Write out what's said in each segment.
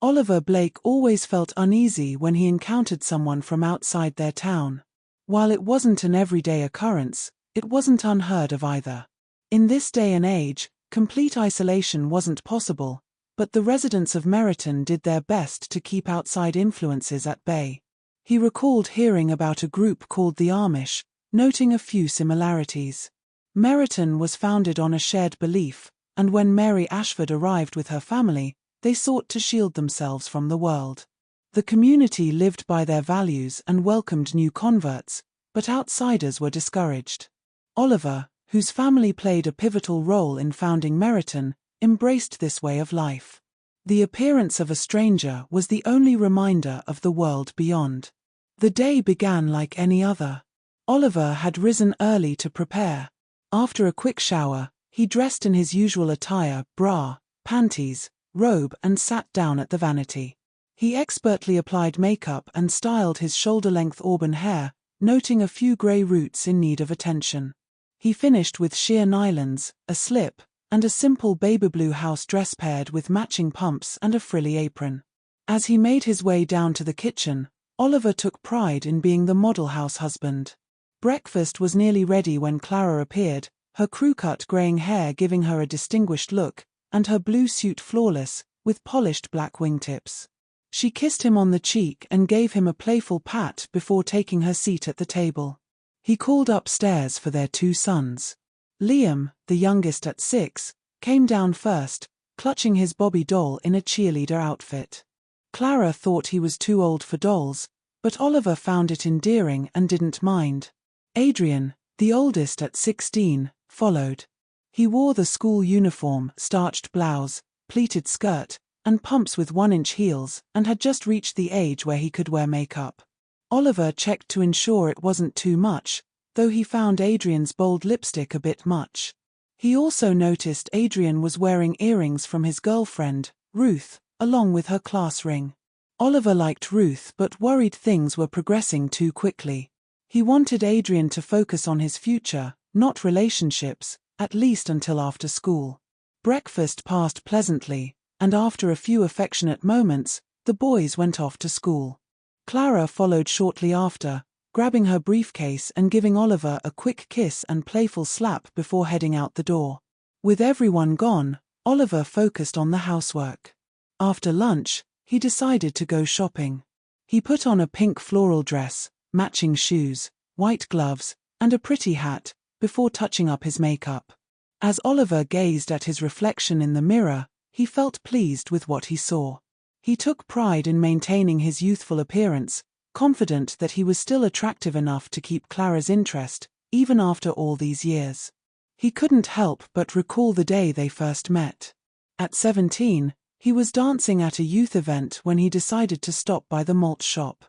Oliver Blake always felt uneasy when he encountered someone from outside their town. While it wasn't an everyday occurrence, it wasn't unheard of either. In this day and age, complete isolation wasn't possible, but the residents of Meritan did their best to keep outside influences at bay. He recalled hearing about a group called the Amish, noting a few similarities. Meritan was founded on a shared belief, and when Mary Ashford arrived with her family, they sought to shield themselves from the world. The community lived by their values and welcomed new converts, but outsiders were discouraged. Oliver, whose family played a pivotal role in founding Meritan, embraced this way of life. The appearance of a stranger was the only reminder of the world beyond. The day began like any other. Oliver had risen early to prepare. After a quick shower, he dressed in his usual attire, bra, panties, robe, and sat down at the vanity. He expertly applied makeup and styled his shoulder-length auburn hair, noting a few grey roots in need of attention. He finished with sheer nylons, a slip, and a simple baby blue house dress paired with matching pumps and a frilly apron. As he made his way down to the kitchen, Oliver took pride in being the model house husband. Breakfast was nearly ready when Clara appeared, her crew-cut greying hair giving her a distinguished look, and her blue suit flawless, with polished black wingtips. She kissed him on the cheek and gave him a playful pat before taking her seat at the table. He called upstairs for their two sons. Liam, the youngest at 6, came down first, clutching his Bobby doll in a cheerleader outfit. Clara thought he was too old for dolls, but Oliver found it endearing and didn't mind. Adrian, the oldest at 16, followed. He wore the school uniform, starched blouse, pleated skirt, and pumps with 1-inch heels, and had just reached the age where he could wear makeup. Oliver checked to ensure it wasn't too much, though he found Adrian's bold lipstick a bit much. He also noticed Adrian was wearing earrings from his girlfriend, Ruth, along with her class ring. Oliver liked Ruth but worried things were progressing too quickly. He wanted Adrian to focus on his future, not relationships, at least until after school. Breakfast passed pleasantly, and after a few affectionate moments, the boys went off to school. Clara followed shortly after, grabbing her briefcase and giving Oliver a quick kiss and playful slap before heading out the door. With everyone gone, Oliver focused on the housework. After lunch, he decided to go shopping. He put on a pink floral dress, matching shoes, white gloves, and a pretty hat, before touching up his makeup. As Oliver gazed at his reflection in the mirror, he felt pleased with what he saw. He took pride in maintaining his youthful appearance, confident that he was still attractive enough to keep Clara's interest, even after all these years. He couldn't help but recall the day they first met. At 17, he was dancing at a youth event when he decided to stop by the malt shop.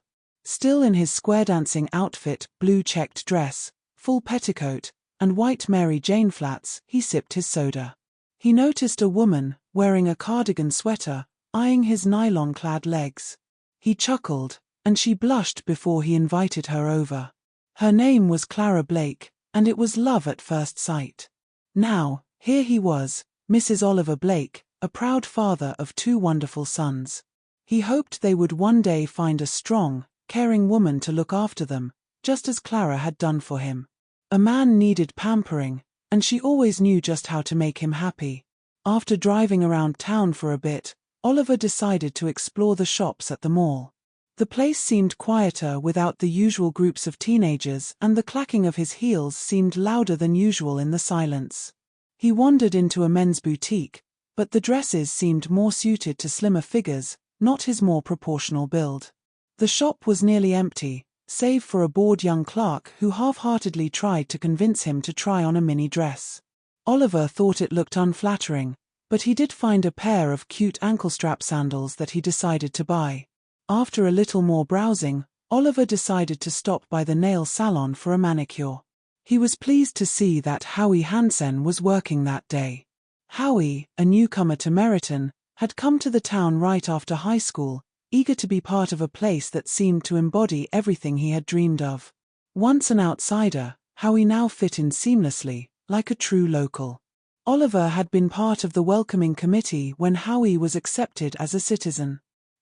Still in his square dancing outfit, blue checked dress, full petticoat, and white Mary Jane flats, he sipped his soda. He noticed a woman, wearing a cardigan sweater, eyeing his nylon-clad legs. He chuckled, and she blushed before he invited her over. Her name was Clara Blake, and it was love at first sight. Now, here he was, Mrs. Oliver Blake, a proud father of 2 wonderful sons. He hoped they would one day find a strong, caring woman to look after them, just as Clara had done for him. A man needed pampering, and she always knew just how to make him happy. After driving around town for a bit, Oliver decided to explore the shops at the mall. The place seemed quieter without the usual groups of teenagers, and the clacking of his heels seemed louder than usual in the silence. He wandered into a men's boutique, but the dresses seemed more suited to slimmer figures, not his more proportional build. The shop was nearly empty, save for a bored young clerk who half-heartedly tried to convince him to try on a mini dress. Oliver thought it looked unflattering, but he did find a pair of cute ankle-strap sandals that he decided to buy. After a little more browsing, Oliver decided to stop by the nail salon for a manicure. He was pleased to see that Howie Hansen was working that day. Howie, a newcomer to Meritan, had come to the town right after high school, eager to be part of a place that seemed to embody everything he had dreamed of. Once an outsider, Howie now fit in seamlessly, like a true local. Oliver had been part of the welcoming committee when Howie was accepted as a citizen.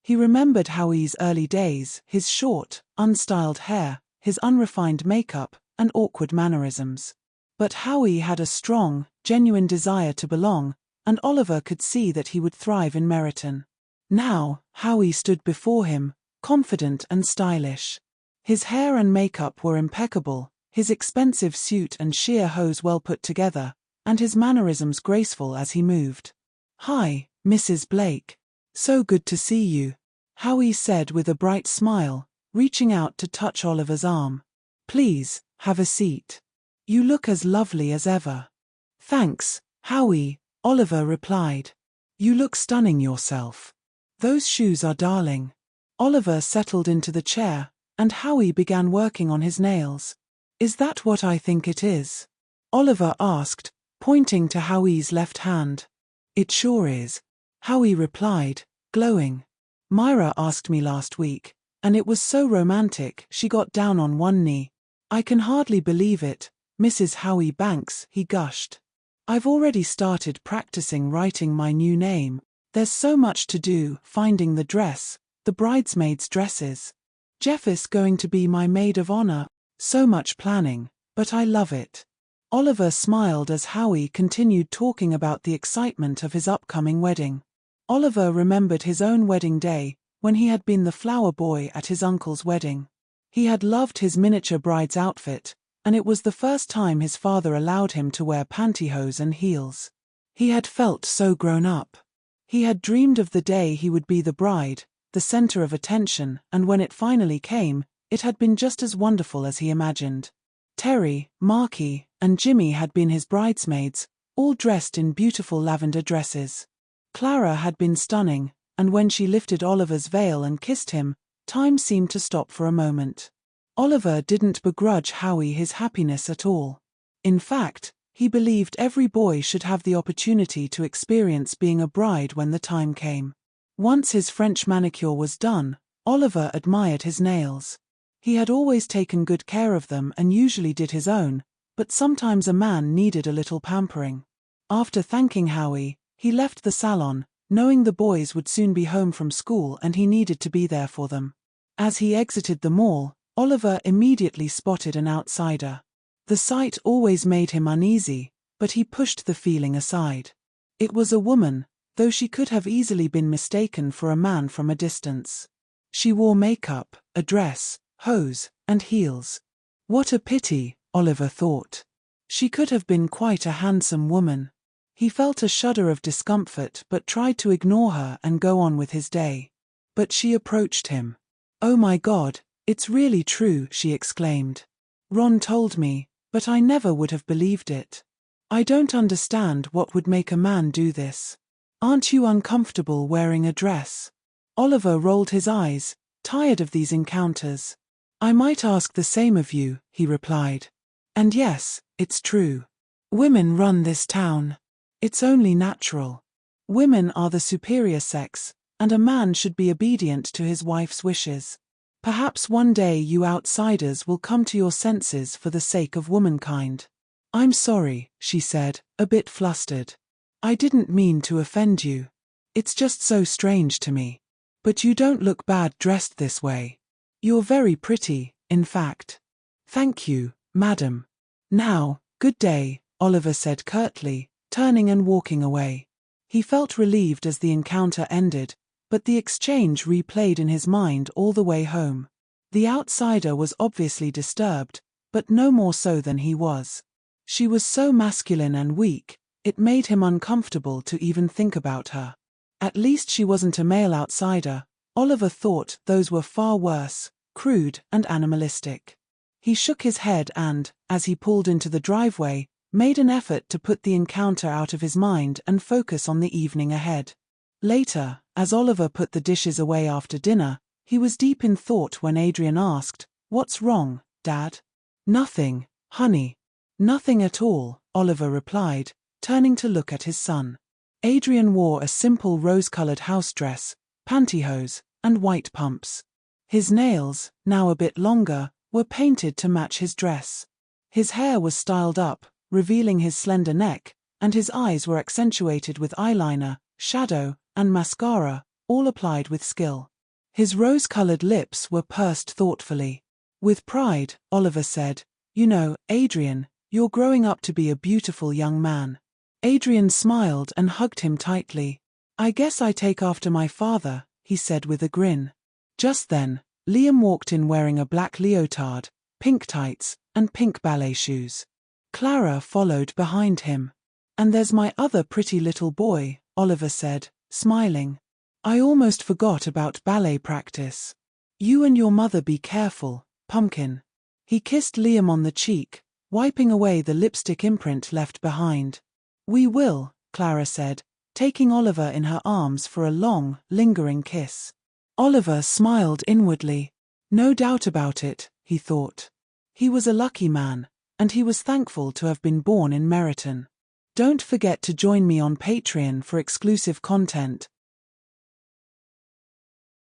He remembered Howie's early days, his short, unstyled hair, his unrefined makeup, and awkward mannerisms. But Howie had a strong, genuine desire to belong, and Oliver could see that he would thrive in Meritan. Now, Howie stood before him, confident and stylish. His hair and makeup were impeccable, his expensive suit and sheer hose well put together, and his mannerisms graceful as he moved. "Hi, Mrs. Blake. So good to see you," Howie said with a bright smile, reaching out to touch Oliver's arm. "Please, have a seat. You look as lovely as ever." "Thanks, Howie," Oliver replied. "You look stunning yourself. Those shoes are darling." Oliver settled into the chair, and Howie began working on his nails. "Is that what I think it is?" Oliver asked, pointing to Howie's left hand. "It sure is," Howie replied, glowing. "Myra asked me last week, and it was so romantic. She got down on one knee. I can hardly believe it, Mrs. Howie Banks," he gushed. "I've already started practicing writing my new name. There's so much to do, finding the dress, the bridesmaids' dresses. Jeff is going to be my maid of honor. So much planning, but I love it." Oliver smiled as Howie continued talking about the excitement of his upcoming wedding. Oliver remembered his own wedding day, when he had been the flower boy at his uncle's wedding. He had loved his miniature bride's outfit, and it was the first time his father allowed him to wear pantyhose and heels. He had felt so grown up. He had dreamed of the day he would be the bride, the center of attention, and when it finally came, it had been just as wonderful as he imagined. Terry, Marky, and Jimmy had been his bridesmaids, all dressed in beautiful lavender dresses. Clara had been stunning, and when she lifted Oliver's veil and kissed him, time seemed to stop for a moment. Oliver didn't begrudge Howie his happiness at all. In fact, he believed every boy should have the opportunity to experience being a bride when the time came. Once his French manicure was done, Oliver admired his nails. He had always taken good care of them and usually did his own, but sometimes a man needed a little pampering. After thanking Howie, he left the salon, knowing the boys would soon be home from school and he needed to be there for them. As he exited the mall, Oliver immediately spotted an outsider. The sight always made him uneasy, but he pushed the feeling aside. It was a woman, though she could have easily been mistaken for a man from a distance. She wore makeup, a dress, hose, and heels. What a pity, Oliver thought. She could have been quite a handsome woman. He felt a shudder of discomfort but tried to ignore her and go on with his day. But she approached him. "Oh my God, it's really true," she exclaimed. "Ron told me, but I never would have believed it. I don't understand what would make a man do this. Aren't you uncomfortable wearing a dress?" Oliver rolled his eyes, tired of these encounters. "I might ask the same of you," he replied. "And yes, it's true. Women run this town. It's only natural. Women are the superior sex, and a man should be obedient to his wife's wishes. Perhaps one day you outsiders will come to your senses for the sake of womankind." "I'm sorry," she said, a bit flustered. "I didn't mean to offend you. It's just so strange to me. But you don't look bad dressed this way. You're very pretty, in fact." "Thank you, madam. Now, good day," Oliver said curtly, turning and walking away. He felt relieved as the encounter ended, but the exchange replayed in his mind all the way home. The outsider was obviously disturbed, but no more so than he was. She was so masculine and weak, it made him uncomfortable to even think about her. At least she wasn't a male outsider. Oliver thought those were far worse, crude and animalistic. He shook his head and, as he pulled into the driveway, made an effort to put the encounter out of his mind and focus on the evening ahead. Later, as Oliver put the dishes away after dinner, he was deep in thought when Adrian asked, "What's wrong, Dad?" "Nothing, honey. Nothing at all," Oliver replied, turning to look at his son. Adrian wore a simple rose-colored house dress, pantyhose, and white pumps. His nails, now a bit longer, were painted to match his dress. His hair was styled up, revealing his slender neck, and his eyes were accentuated with eyeliner, shadow, and mascara, all applied with skill. His rose-colored lips were pursed thoughtfully. With pride, Oliver said, "You know, Adrian, you're growing up to be a beautiful young man." Adrian smiled and hugged him tightly. "I guess I take after my father," he said with a grin. Just then, Liam walked in wearing a black leotard, pink tights, and pink ballet shoes. Clara followed behind him. "And there's my other pretty little boy," Oliver said, smiling. "I almost forgot about ballet practice. You and your mother be careful, Pumpkin." He kissed Liam on the cheek, wiping away the lipstick imprint left behind. "We will," Clara said, taking Oliver in her arms for a long, lingering kiss. Oliver smiled inwardly. No doubt about it, he thought. He was a lucky man, and he was thankful to have been born in Meritan. Don't forget to join me on Patreon for exclusive content,